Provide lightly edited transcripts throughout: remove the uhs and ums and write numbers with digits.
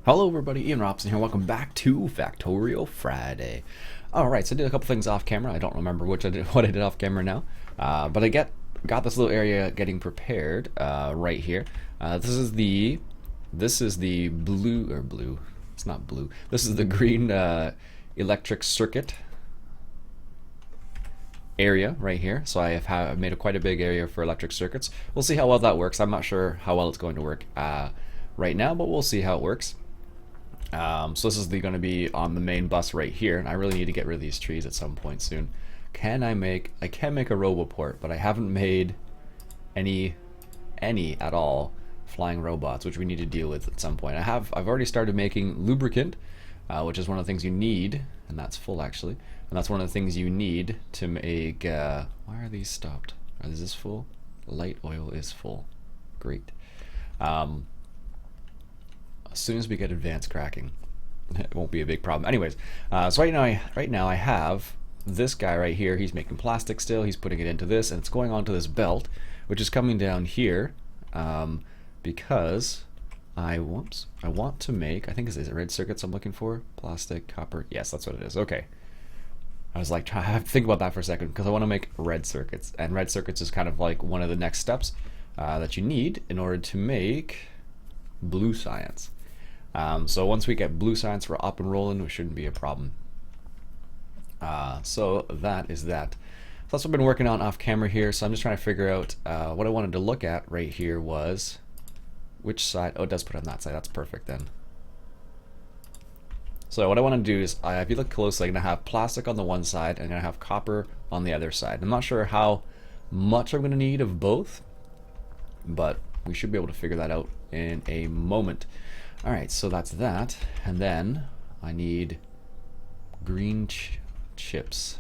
Hello everybody, Ian Robson here. Welcome back to Factorio Friday. Alright, so I did a couple things off camera. I don't remember what I did off camera now. But I got this little area getting prepared right here. This is the blue, it's not blue. This is the green electric circuit area right here. So I've made quite a big area for electric circuits. We'll see how well that works. I'm not sure how well it's going to work right now, but we'll see how it works. So this is going to be on the main bus right here, and I really need to get rid of these trees at some point soon. I can make a roboport, but I haven't made any at all flying robots, which we need to deal with at some point. I've already started making lubricant, which is one of the things you need, and that's full actually, and that's one of the things you need to make, why are these stopped? Is this full? Light oil is full. Great. As soon as we get advanced cracking, it won't be a big problem. Anyways, so right now I have this guy right here. He's making plastic still. He's putting it into this, and it's going onto this belt, which is coming down here because I want to make, I think is it red circuits I'm looking for? Plastic, copper. Yes, that's what it is. Okay. I was like, I have to think about that for a second because I want to make red circuits, and red circuits is kind of like one of the next steps that you need in order to make blue science. So once we get blue science, we're up and rolling. We shouldn't be a problem. So that is that. So that's what I've been working on off camera here. So I'm just trying to figure out what I wanted to look at right here was which side. Oh, it does put it on that side. That's perfect then. So what I want to do is, if you look closely, I'm going to have plastic on the one side and I'm going to have copper on the other side. I'm not sure how much I'm going to need of both, but we should be able to figure that out in a moment. Alright, so that's that, and then I need green chips.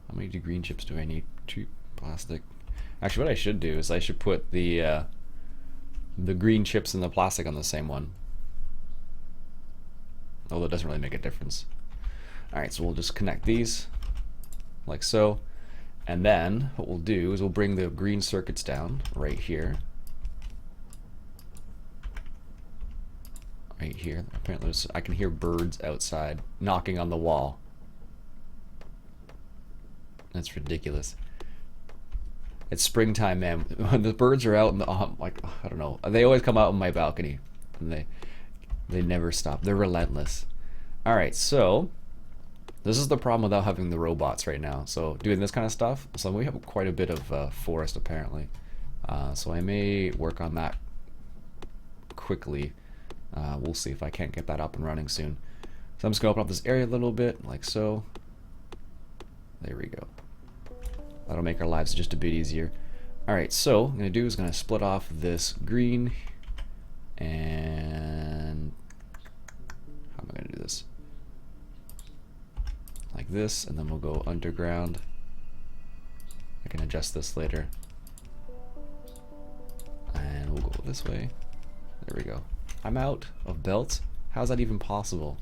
How many green chips do I need? 2 plastic. Actually, what I should do is I should put the green chips and the plastic on the same one. Although it doesn't really make a difference. Alright, so we'll just connect these like so, and then what we'll do is we'll bring the green circuits down right here. Right here. Apparently I can hear birds outside knocking on the wall. That's ridiculous. It's springtime, man. When the birds are out, like, I don't know. They always come out on my balcony, and they never stop. They're relentless. All right, so this is the problem without having the robots right now. So doing this kind of stuff. So we have quite a bit of forest apparently. So I may work on that quickly. We'll see if I can't get that up and running soon. So I'm just going to open up this area a little bit, like so. There we go. That'll make our lives just a bit easier. Alright, so what I'm going to do is going to split off this green, and how am I going to do this? Like this, and then we'll go underground. I can adjust this later. And we'll go this way. There we go. I'm out of belts. How's that even possible?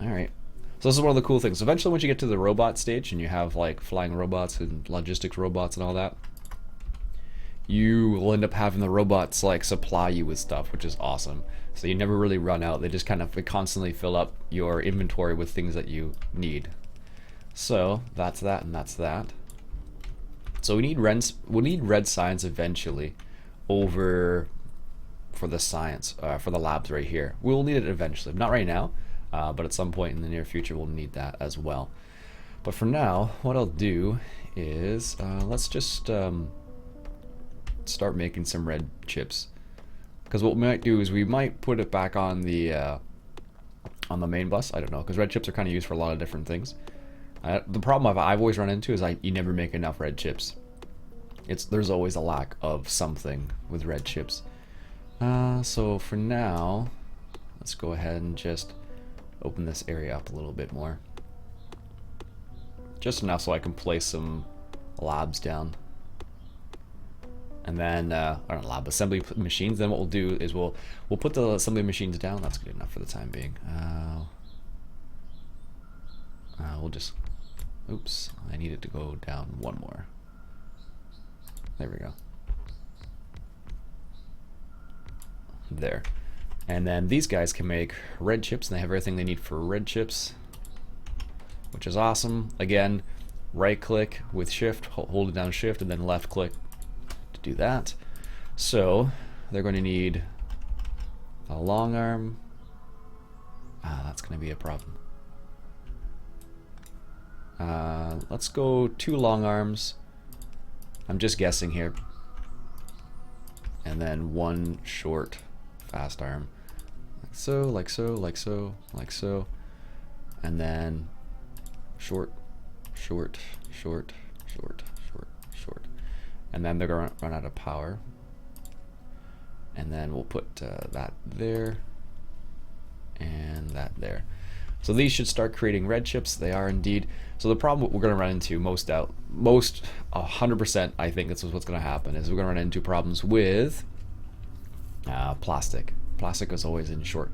Alright. So this is one of the cool things. Eventually once you get to the robot stage and you have like flying robots and logistics robots and all that, you will end up having the robots like supply you with stuff, which is awesome. So you never really run out. They just kind of constantly fill up your inventory with things that you need. So that's that and that's that. So we need red science eventually over for the science, for the labs right here. We'll need it eventually, not right now, but at some point in the near future we'll need that as well. But for now, what I'll do is let's just start making some red chips, because what we might do is we might put it back on the main bus. I don't know, because red chips are kind of used for a lot of different things. The problem I've always run into is you never make enough red chips. There's always a lack of something with red chips. So for now, let's go ahead and just open this area up a little bit more. Just enough so I can place some labs down. And then, or lab assembly machines. Then what we'll do is we'll put the assembly machines down. That's good enough for the time being. We'll just, oops, I need it to go down one more. There we go. There. And then these guys can make red chips, and they have everything they need for red chips, which is awesome. Again, right click with shift, hold it down shift, and then left click to do that. So they're going to need a long arm. That's going to be a problem. Let's go 2 long arms. I'm just guessing here. And then 1 short fast arm. Like so, like so, like so, like so. And then short, short, short, short, short, short. And then they're going to run out of power. And then we'll put that there and that there. So these should start creating red chips. They are indeed. So the problem we're going to run into most 100%, I think this is what's going to happen, is we're going to run into problems with plastic. Plastic is always in short.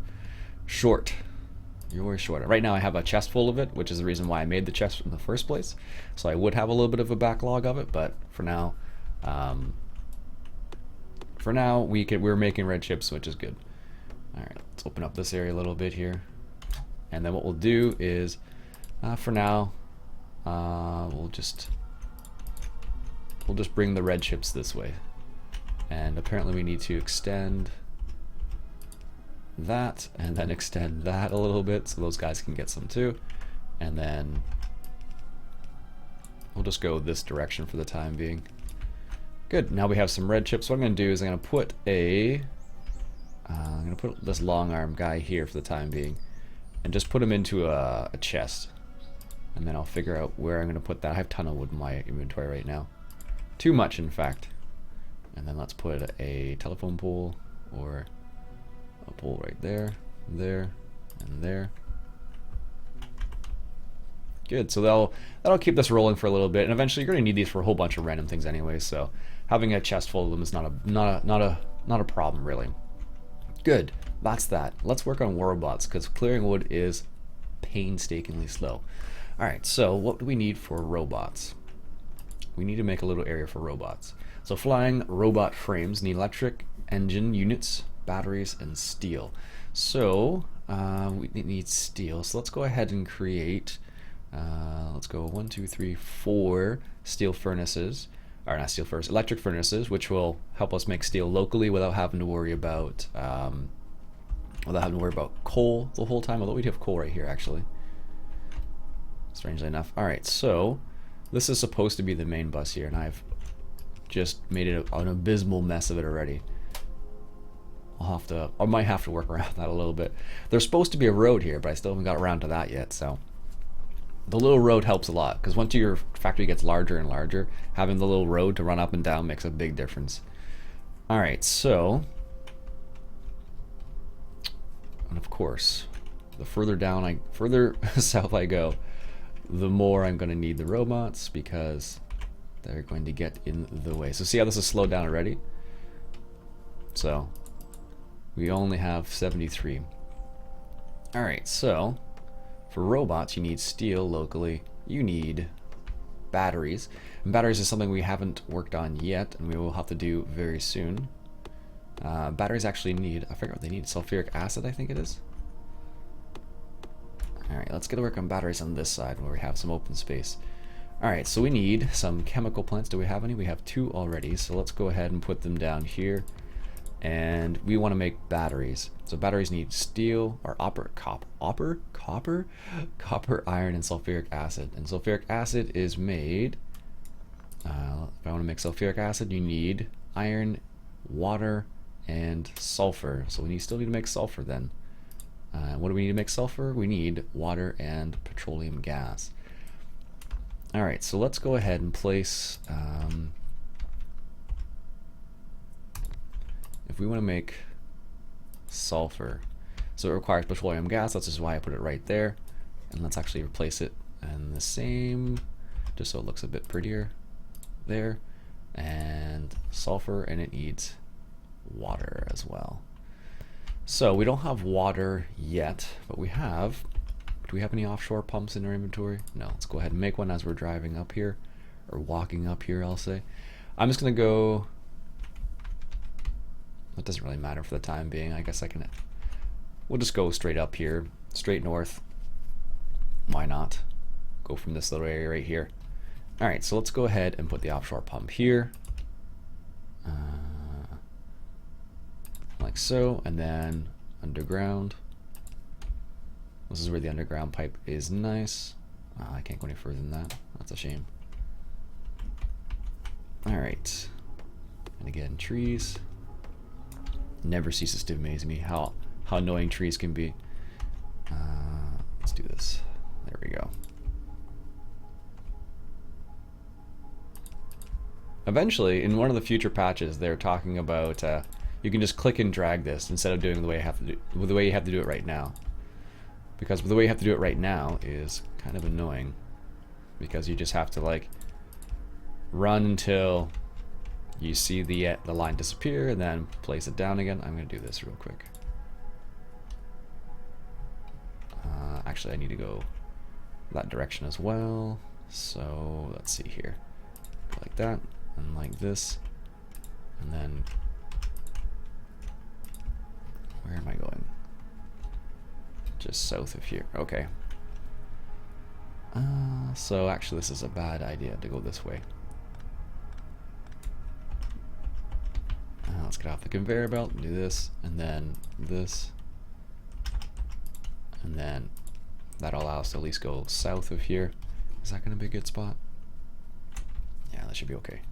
You're always short. Right now I have a chest full of it, which is the reason why I made the chest in the first place. So I would have a little bit of a backlog of it, but for now, we're making red chips, which is good. All right, let's open up this area a little bit here. And then what we'll do is, for now, we'll just bring the red chips this way. And apparently we need to extend that, and then extend that a little bit so those guys can get some too. And then we'll just go this direction for the time being. Good, now we have some red chips. What I'm going to do is I'm going to put this long arm guy here for the time being, and just put him into a chest. And then I'll figure out where I'm going to put that. I have a ton of wood in my inventory right now. Too much, in fact. And then let's put a telephone pole, or a pole right there, there, and there. Good, so that'll keep this rolling for a little bit, and eventually you're going to need these for a whole bunch of random things anyway, so having a chest full of them is not a problem, really. Good, that's that. Let's work on robots, because clearing wood is painstakingly slow. Alright, so what do we need for robots? We need to make a little area for robots. So flying robot frames need electric engine units, batteries, and steel. So we need steel, so let's go ahead and create, let's go 1, 2, 3, 4 steel furnaces, or not steel furnaces, electric furnaces, which will help us make steel locally without having to worry about coal the whole time, although we do have coal right here actually, strangely enough. Alright, so this is supposed to be the main bus here, and I've just made it an abysmal mess of it already. I might have to work around that a little bit. There's supposed to be a road here, but I still haven't got around to that yet, so the little road helps a lot, because once your factory gets larger and larger, having the little road to run up and down makes a big difference. Alright, so, and of course, the further south I go, the more I'm going to need the robots, because they're going to get in the way. So see how this is slowed down already? So we only have 73. Alright, so for robots you need steel locally, you need batteries. And batteries is something we haven't worked on yet, and we will have to do very soon. Batteries actually need, I forget what they need, sulfuric acid I think it is. Alright, let's get to work on batteries on this side where we have some open space. Alright, so we need some chemical plants. Do we have any? We have 2 already, so let's go ahead and put them down here. And we want to make batteries. So batteries need steel, or copper, iron, and sulfuric acid. And sulfuric acid is made, if I want to make sulfuric acid, you need iron, water, and sulfur. So we still need to make sulfur then. What do we need to make sulfur? We need water and petroleum gas. Alright, so let's go ahead and place, if we want to make sulfur, so it requires petroleum gas, that's just why I put it right there. And let's actually replace it in the same, just so it looks a bit prettier there. And sulfur, and it needs water as well. So we don't have water yet, but we have, do we have any offshore pumps in our inventory? No, let's go ahead and make one as we're driving up here, or walking up here, I'll say. I'm just going to go, it doesn't really matter for the time being. I guess I can we'll just go straight up here, straight north. Why not? Go from this little area right here. All right, so let's go ahead and put the offshore pump here. Like so, and then underground. This is where the underground pipe is nice. I can't go any further than that. That's a shame. All right, and again, trees. Never ceases to amaze me how annoying trees can be. Let's do this. There we go. Eventually, in one of the future patches, they're talking about you can just click and drag this instead of doing the way you have to do it right now. Because the way you have to do it right now is kind of annoying, because you just have to like run until you see the line disappear and then place it down again. I'm going to do this real quick. Actually, I need to go that direction as well. So let's see here. Go like that and like this. And then where am I going? Just south of here. Okay. So actually this is a bad idea to go this way. Let's get off the conveyor belt and do this, and then this, and then that'll allow us to at least go south of here. Is that going to be a good spot? Yeah, that should be okay.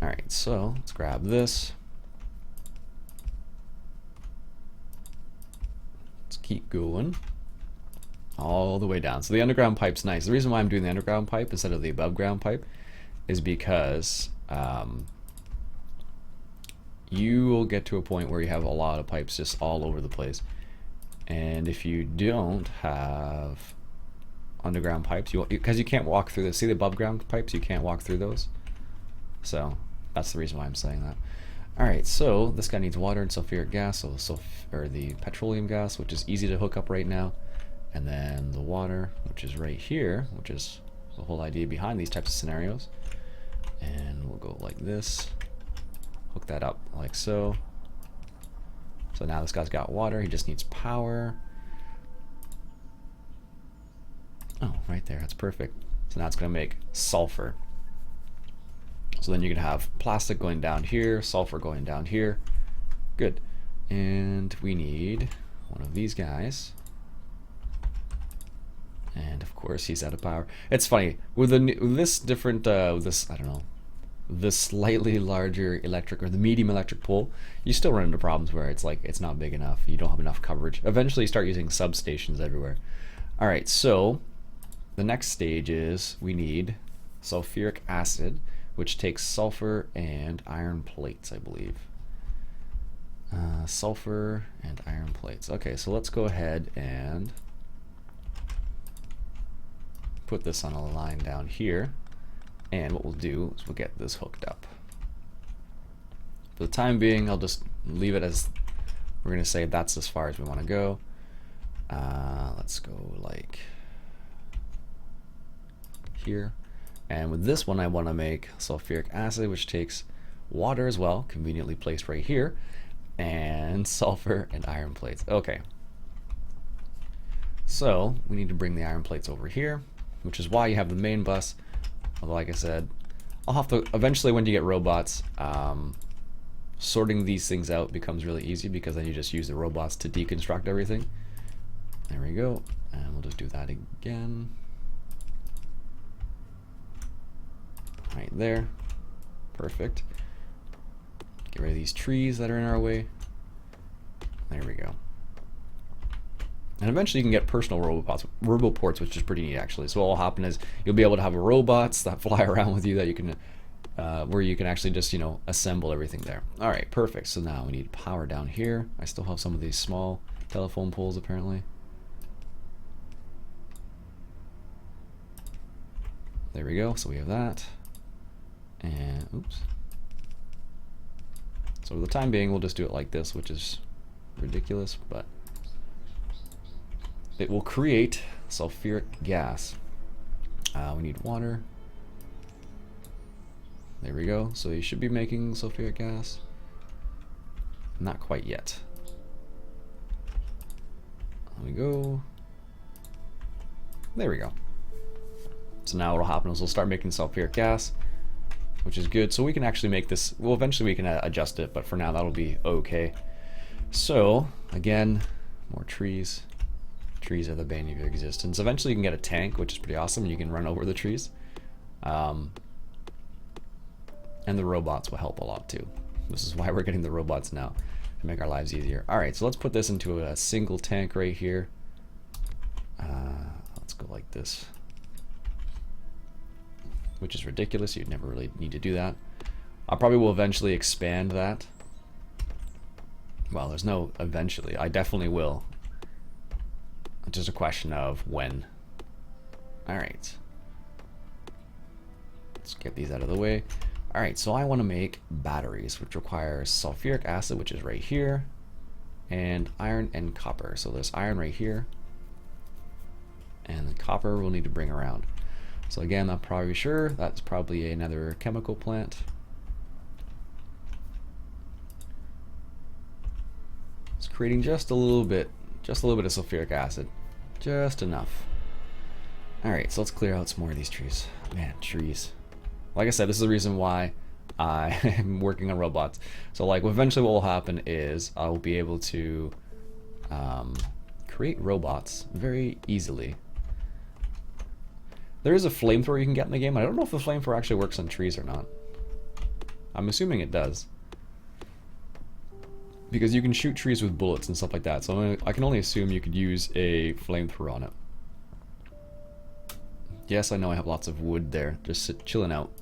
Alright, so let's grab this. Let's keep going all the way down. So the underground pipe's nice. The reason why I'm doing the underground pipe instead of the above ground pipe is because you will get to a point where you have a lot of pipes just all over the place. And if you don't have underground pipes, because you can't walk through this. See the above ground pipes? You can't walk through those. So that's the reason why I'm saying that. Alright, so this guy needs water and sulfuric gas, or the petroleum gas, which is easy to hook up right now. And then the water, which is right here, which is the whole idea behind these types of scenarios. And we'll go like this. Hook that up like so. So now this guy's got water, he just needs power. Oh, right there, that's perfect. So now it's gonna make sulfur. So then you can have plastic going down here, sulfur going down here. Good. And we need one of these guys. And of course he's out of power. It's funny, with this different, this, I don't know, the slightly larger electric, or the medium electric pole, you still run into problems where it's like it's not big enough, you don't have enough coverage. Eventually you start using substations everywhere. Alright, so the next stage is we need sulfuric acid, which takes sulfur and iron plates, I believe. Sulfur and iron plates. Okay, so let's go ahead and put this on a line down here. And what we'll do is we'll get this hooked up. For the time being, I'll just leave it as, we're going to say that's as far as we want to go. Let's go like here. And with this one, I want to make sulfuric acid, which takes water as well, conveniently placed right here, and sulfur and iron plates. Okay. So we need to bring the iron plates over here, which is why you have the main bus. Although, like I said, I'll have to, eventually when you get robots, sorting these things out becomes really easy, because then you just use the robots to deconstruct everything. There we go. And we'll just do that again. Right there. Perfect. Get rid of these trees that are in our way. There we go. And eventually you can get personal roboports, which is pretty neat actually. So what will happen is you'll be able to have robots that fly around with you that you can, where you can actually just, you know, assemble everything there. All right, perfect. So now we need power down here. I still have some of these small telephone poles apparently. There we go. So we have that. And oops. So for the time being, we'll just do it like this, which is ridiculous, but it will create sulfuric gas. We need water. There we go. So you should be making sulfuric gas. Not quite yet. There we go. There we go. So now what'll happen is we'll start making sulfuric gas, which is good. So we can actually make this, well, eventually we can adjust it, but for now that'll be okay. So again, more trees. Trees are the bane of your existence. Eventually you can get a tank, which is pretty awesome. You can run over the trees. And the robots will help a lot too. This is why we're getting the robots now, to make our lives easier. Alright, so let's put this into a single tank right here. Let's go like this. Which is ridiculous. You'd never really need to do that. I probably will eventually expand that. Well, there's no eventually. I definitely will. It's just a question of when. Alright. Let's get these out of the way. Alright, so I want to make batteries, which requires sulfuric acid, which is right here, and iron and copper. So there's iron right here, and the copper we'll need to bring around. So again, I'm probably sure that's probably another chemical plant. It's creating just a little bit of sulfuric acid. Just enough. Alright, so let's clear out some more of these trees. Man, trees. Like I said, this is the reason why I am working on robots. So like eventually what will happen is I'll be able to create robots very easily. There is a flamethrower you can get in the game. I don't know if the flamethrower actually works on trees or not. I'm assuming it does, because you can shoot trees with bullets and stuff like that. So I can only assume you could use a flamethrower on it. Yes, I know I have lots of wood there, just chilling out.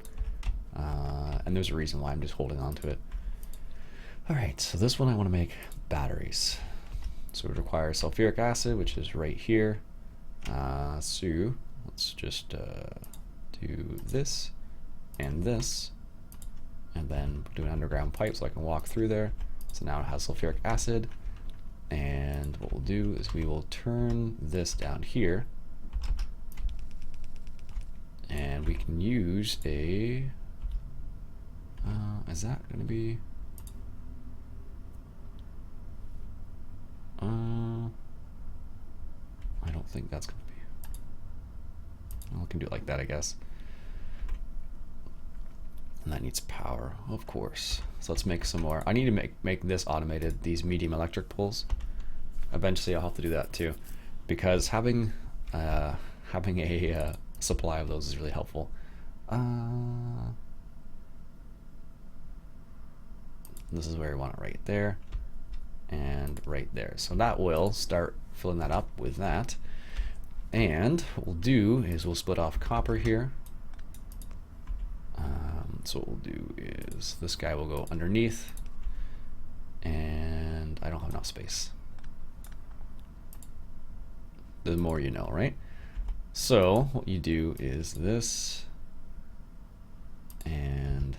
And there's a reason why I'm just holding on to it. Alright, so this one I want to make batteries. So it requires sulfuric acid, which is right here. So let's just do this, and then do an underground pipe so I can walk through there. So now it has sulfuric acid, and what we'll do is we will turn this down here, and we can use a, is that going to be, I don't think that's going to be, well, we can do it like that, I guess. And that needs power, of course. So let's make some more. I need to make this automated, these medium electric poles. Eventually I'll have to do that too, because having a supply of those is really helpful. This is where we want it, right there and right there. So that will start filling that up with that. And what we'll do is we'll split off copper here. So what we'll do is this guy will go underneath, and I don't have enough space. The more you know, right? So what you do is this, and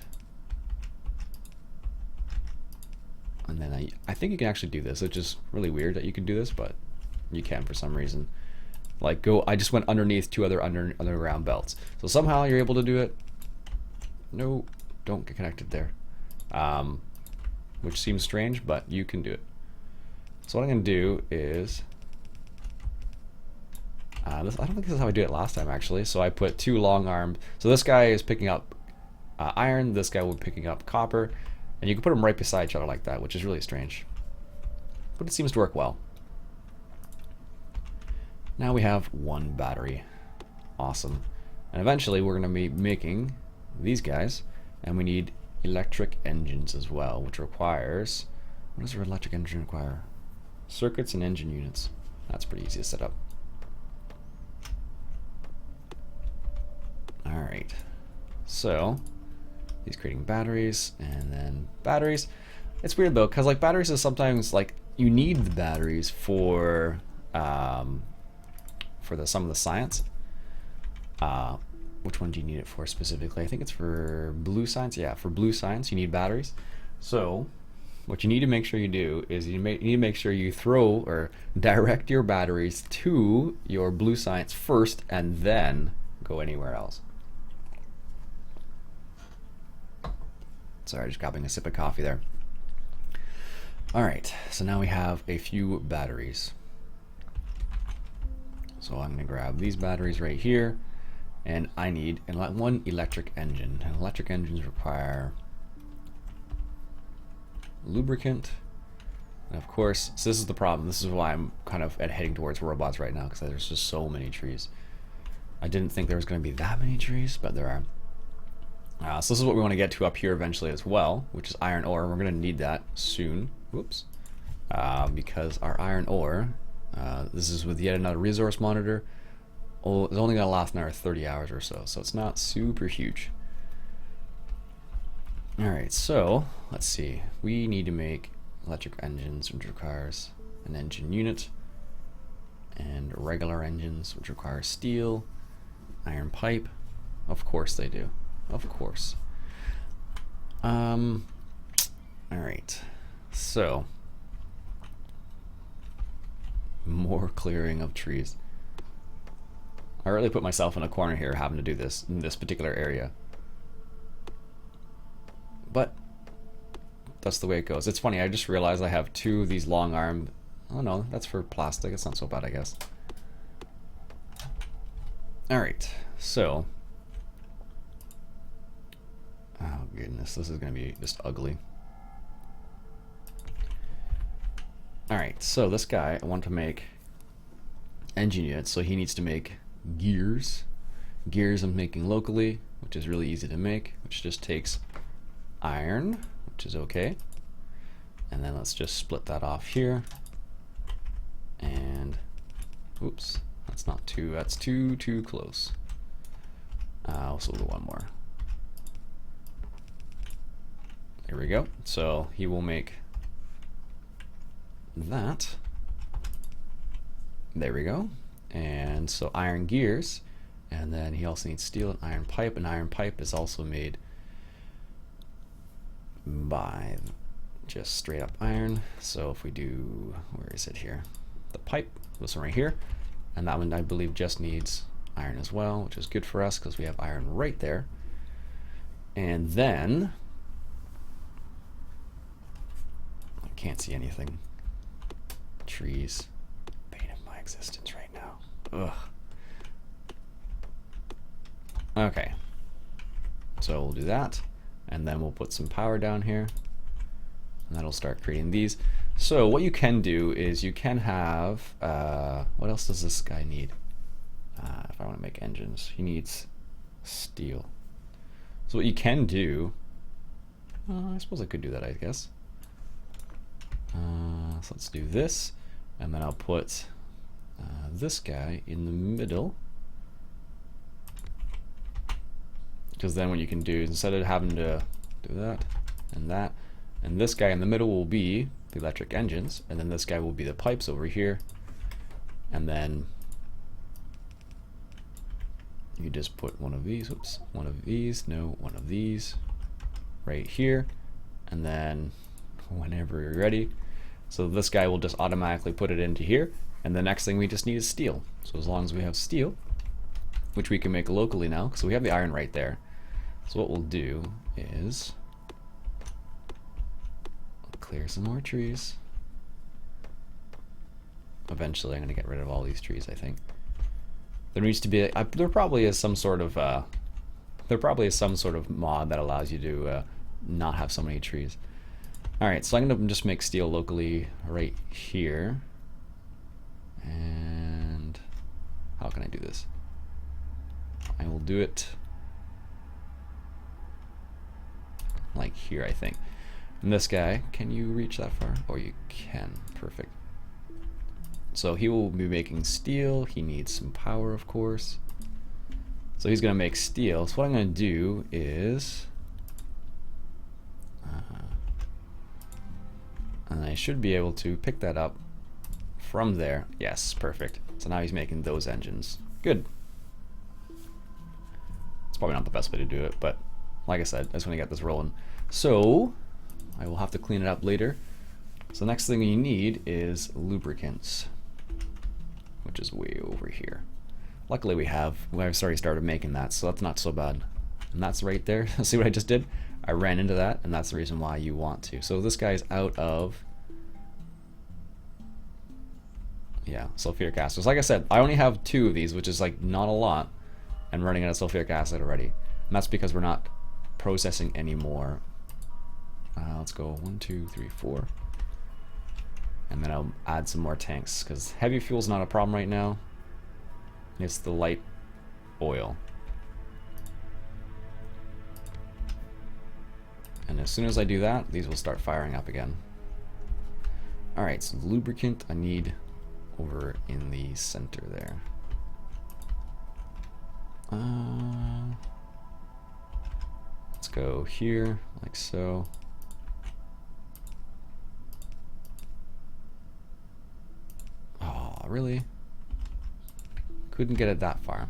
then I think you can actually do this. It's just really weird that you can do this, but you can for some reason. Like I just went underneath two other underground belts. So somehow you're able to do it. No, don't get connected there. Which seems strange, but you can do it. So what I'm going to do is, I don't think this is how I did it last time actually. So I put two long armed. So this guy is picking up iron. This guy will be picking up copper, and you can put them right beside each other like that, which is really strange. But it seems to work well. Now we have one battery. Awesome. And eventually we're going to be making these guys, and we need electric engines as well, which requires, what does an electric engine require? Circuits and engine units. That's pretty easy to set up. Alright, so he's creating batteries, and then batteries. It's weird though, because like batteries is sometimes like you need the batteries for some of the science. Which one do you need it for specifically? I think it's for blue science. Yeah, for blue science you need batteries. So what you need to make sure you do is you need to make sure you throw or direct your batteries to your blue science first, and then go anywhere else. Sorry, just grabbing a sip of coffee there. Alright, so now we have a few batteries. So I'm going to grab these batteries right here, and I need one electric engine. And electric engines require lubricant, and of course, so this is the problem. This is why I'm kind of heading towards robots right now, because there's just so many trees. I didn't think there was going to be that many trees, but there are. So this is what we want to get to up here eventually as well, which is iron ore. We're going to need that soon. Whoops. Because our iron ore, this is with yet another resource monitor. Oh, it's only going to last another 30 hours or so, so it's not super huge. Alright, so let's see. We need to make electric engines, which requires an engine unit, and regular engines, which require steel, iron pipe. Of course they do. Of course. Alright, so more clearing of trees. I really put myself in a corner here having to do this in this particular area. But that's the way it goes. It's funny, I just realized I have two of these long armed. Oh no, that's for plastic. It's not so bad, I guess. Alright, so. Oh goodness, this is going to be just ugly. Alright, so this guy, I want to make engine units, so he needs to make gears. Gears I'm making locally, which is really easy to make, which just takes iron, which is okay. And then let's just split that off here. And, oops, that's not too, that's too close. Also do one more. There we go. So he will make that. There we go. And so iron gears, and then he also needs steel and iron pipe is also made by just straight up iron. So if we do, where is it here? The pipe, this one right here, and that one I believe just needs iron as well, which is good for us because we have iron right there. And then I can't see anything. Trees, bane of my existence right now. Ugh. Okay, so we'll do that, and then we'll put some power down here, and that'll start creating these. So what you can do is you can have, what else does this guy need? If I want to make engines, he needs steel. So what you can do, I suppose I could do that, I guess. So let's do this, and then I'll put this guy in the middle. Because then what you can do is instead of having to do that, and this guy in the middle will be the electric engines, and then this guy will be the pipes over here, and then you just put one of these, oops, one of these, no, one of these right here, and then whenever you're ready, so this guy will just automatically put it into here, and the next thing we just need is steel. So as long as we have steel, which we can make locally now, so we have the iron right there. So what we'll do is clear some more trees. Eventually I'm going to get rid of all these trees, I think. There needs to be there probably is some sort of mod that allows you to not have so many trees. Alright, so I'm going to just make steel locally right here. And how can I do this? I will do it like here, I think. And this guy, can you reach that far? Oh, you can. Perfect. So he will be making steel. He needs some power, of course. So he's going to make steel. So what I'm going to do is, and I should be able to pick that up from there. Yes, perfect. So now he's making those engines. Good. It's probably not the best way to do it, but like I said, I just want to get this rolling. So I will have to clean it up later. So the next thing you need is lubricants, which is way over here. Luckily I've already started making that, so that's not so bad. And that's right there. See what I just did? I ran into that, and that's the reason why you want to. So this guy's out of, Yeah, sulfuric acid. So like I said, I only have 2 of these, which is like not a lot, and running out of sulfuric acid already. And that's because we're not processing anymore. Let's go 1, 2, 3, 4. And then I'll add some more tanks, because heavy fuel's not a problem right now. It's the light oil. And as soon as I do that, these will start firing up again. Alright, so lubricant I need over in the center there. Let's go here, like so. Oh, really? Couldn't get it that far.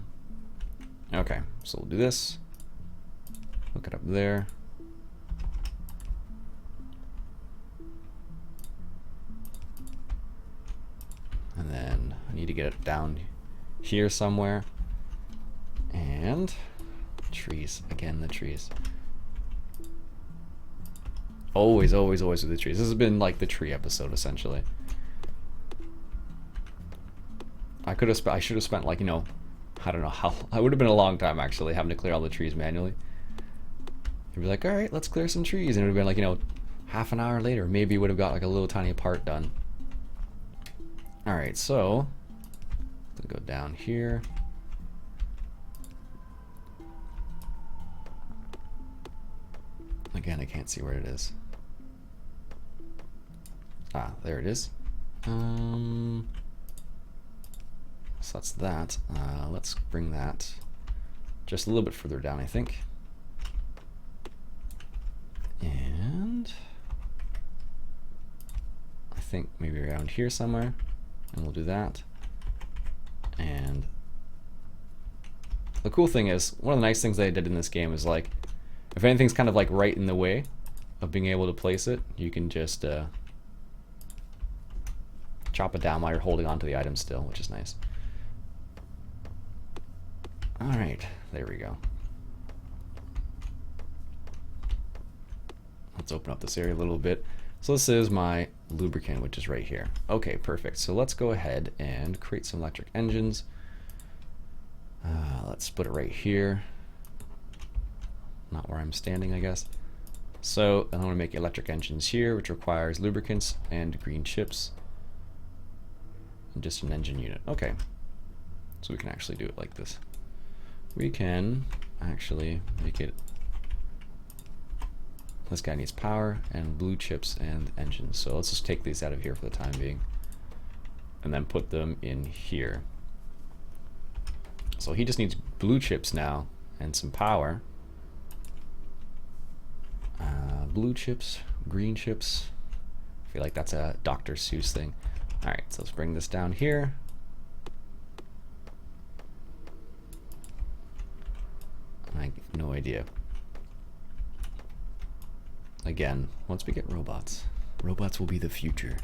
Okay, so we'll do this. Hook it up there. And then I need to get it down here somewhere. And trees. Again, the trees. Always, always, always with the trees. This has been like the tree episode, essentially. I should have spent like, you know, I don't know how. It would have been a long time actually, having to clear all the trees manually. You'd be like, all right, let's clear some trees, and it would have been like, you know, half an hour later, maybe would have got like a little tiny part done. All right, so let's go down here. Again, I can't see where it is. Ah, there it is. So that's that. Let's bring that just a little bit further down, I think. And I think maybe around here somewhere. And we'll do that. And the cool thing is, one of the nice things that I did in this game is like, if anything's kind of like right in the way of being able to place it, you can just chop it down while you're holding onto the item still, which is nice. Alright, there we go. Let's open up this area a little bit. So this is my lubricant, which is right here. Okay, perfect. So let's go ahead and create some electric engines. Let's put it right here. Not where I'm standing, I guess. So I want to make electric engines here, which requires lubricants and green chips. And just an engine unit. Okay. So we can actually do it like this. We can actually make it. This guy needs power and blue chips and engines. So let's just take these out of here for the time being. And then put them in here. So he just needs blue chips now and some power. Blue chips, green chips. I feel like that's a Dr. Seuss thing. Alright, so let's bring this down here. I have no idea. Again, once we get robots, robots will be the future.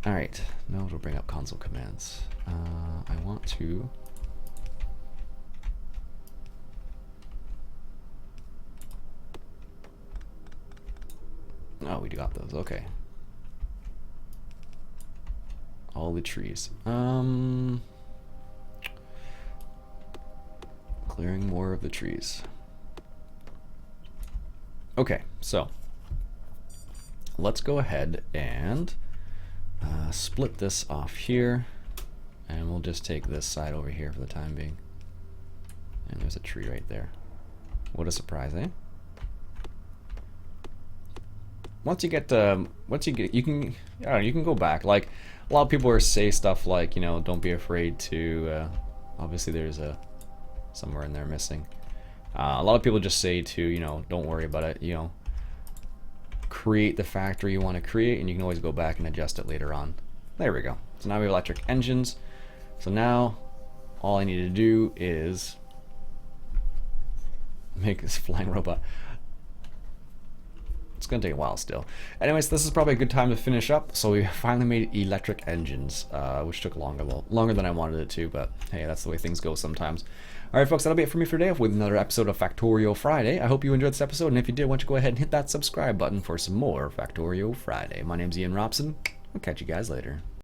Alright, now it'll bring up console commands. I want to... Oh, we got those, okay. All the trees. Clearing more of the trees. Okay, so let's go ahead and split this off here, and we'll just take this side over here for the time being. And there's a tree right there. What a surprise, eh? Once you get, you can, I don't know, you can go back. Like, a lot of people say stuff like, you know, don't be afraid to, obviously there's somewhere in there missing. A lot of people just say to, you know, don't worry about it, you know, create the factory you want to create, and you can always go back and adjust it later on. There we go. So now we have electric engines. So now all I need to do is make this flying robot. It's gonna take a while still. Anyways, this is probably a good time to finish up. So we finally made electric engines, which took longer than I wanted it to, but hey, that's the way things go sometimes. Alright folks, that'll be it for me for today with another episode of Factorio Friday. I hope you enjoyed this episode, and if you did, why don't you go ahead and hit that subscribe button for some more Factorio Friday. My name's Iain Robson. I'll catch you guys later.